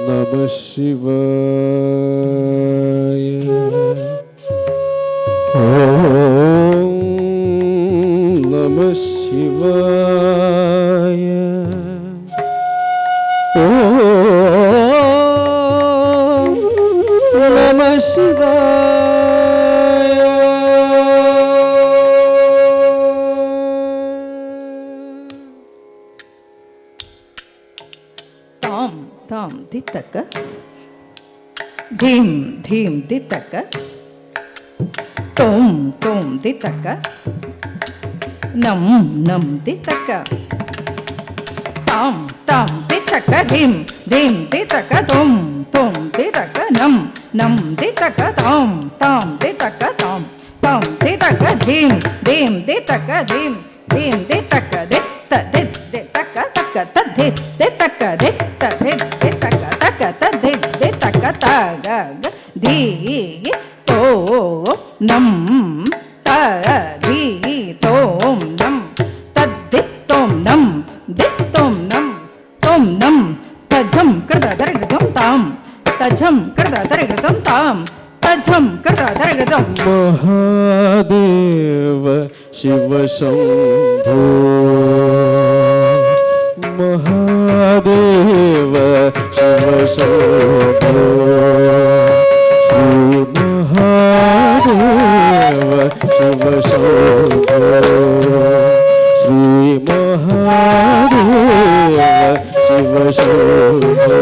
Namah Shivaya. Om Namah Shivaya. Om Namah Shivaya. Tam tam ditaka, dim dim ditaka, tom tom ditaka, nam nam ditaka, tam tam ditaka, dim dim ditaka, tom tom ditaka, nam nam ditaka, tam tam ditaka, tam tam ditaka, dim dim ditaka, dim dim ditaka, ditta dit ditaka taka ta dit ditaka ditta dit ditaka taka ta dit ditaka taga di to nam ta di tom nam tad dit tom nam tom nam tajam kada dargadam tam tajam kada dargadam tam tajam kada dargadam Mahadeva Shiva Shambho. Mahadeva Shiva Shambho. Shri Mahadeva Shiva Shambho. Shri Mahadeva Shiva Shambho.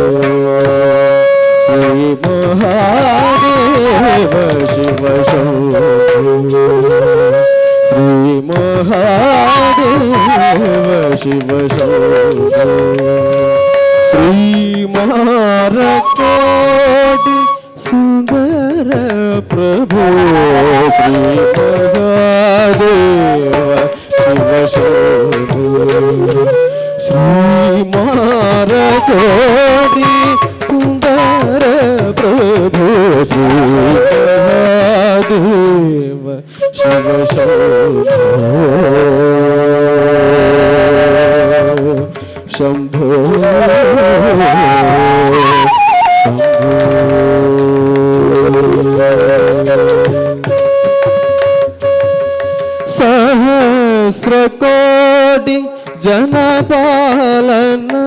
Shri Mahadeva Shiva Shambho. Shri Mahadeva Shiva Shambho. Shri Maharakoti Sundara Prabhu. Shri Mahadeva Shiva Shambho. Shri Maharakoti Sundara Prabhu. Shri Mahadeva Shiva Shambho. Shambho Sahasra Kodi Janapalana.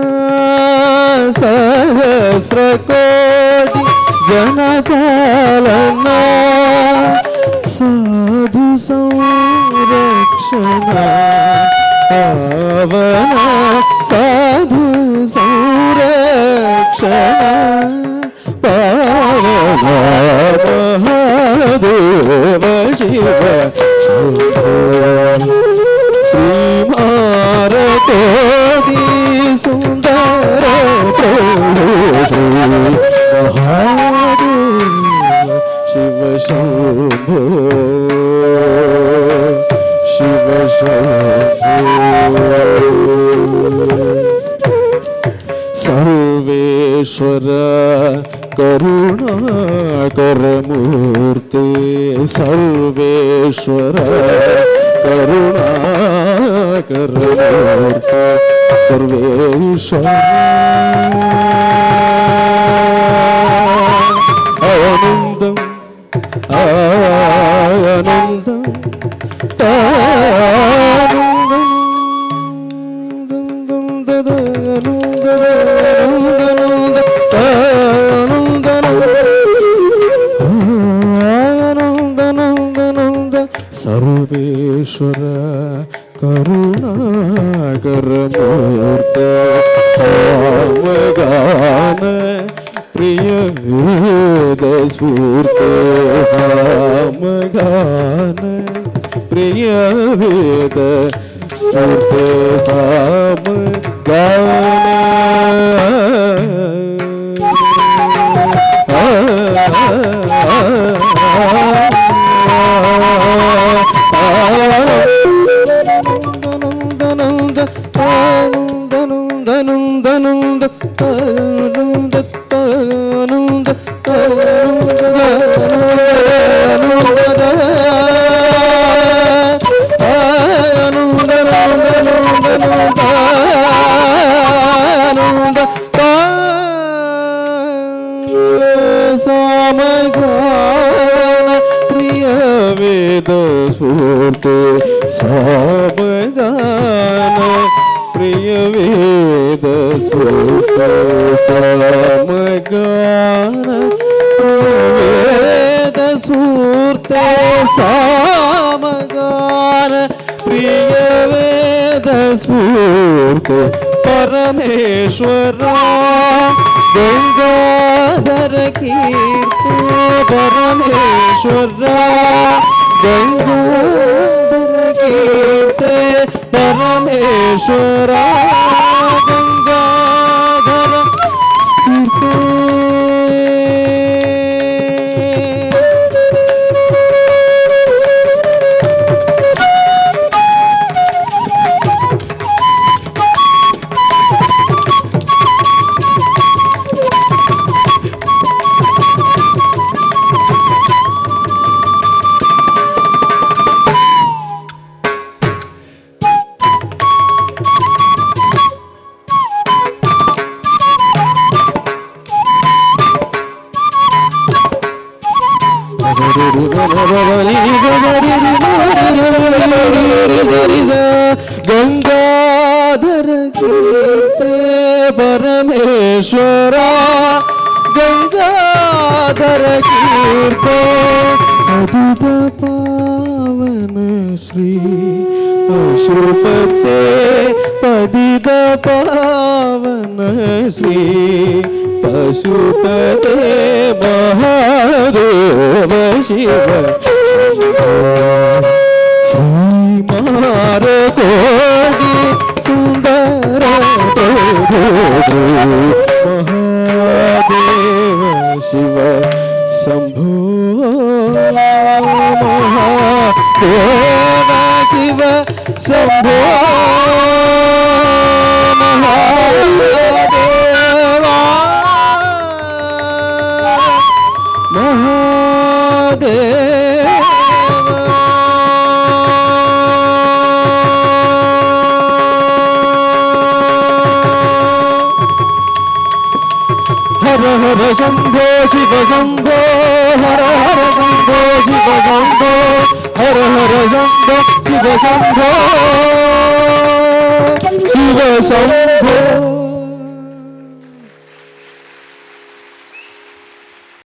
Sahasra Kodi Janapalana. Sadhu Samrakshana Pavana. Sadhu Samrakshana Pavana. Mahadeva Shiva Shambho. Shri Maharakoti Sundara Prabhu. Shri Mahadeva Shiva Shambho. Shiva Shambho. Sarveshwara Karunakar Murti. Sarveshwara Karunakar Murti. Sarveshwara Anandam Anandam Sarveshwara Karunakar Murti. Samagana Priya Veda Spurti. Samagana Priya Veda Spurti. Samagana సమగాన ప్రియ వేద స్ఫూర్తి సమగాన ప్రియ వేద స్ఫూర్తి సమగాన వేద స్ఫూర్తి సమగాన ప్రియ వేద స్ఫూర్తి పరమేశ్వర గంగాధర కీర్తి పరమేశ్వర గంగాధర కీర్తి పరమేశ్వర గంగాధర కీర్తి గంగాధర కీర్తి పరమేశ్వర గంగాధర కీర్తి పతిత పావన శ్రీ పశుపతే పతిత పావన శ్రీ పశుపతే మహాదేవ శివ శ్రీమార కోటి సుందర మహాదేవ శివ శంభో మహాదేవ శివ శంభో మహాదేవా హర హర శంభో శివ శంభో హర హర శంభో శివ శంభో హర హర శంభో శివ శంభో శివ శంభో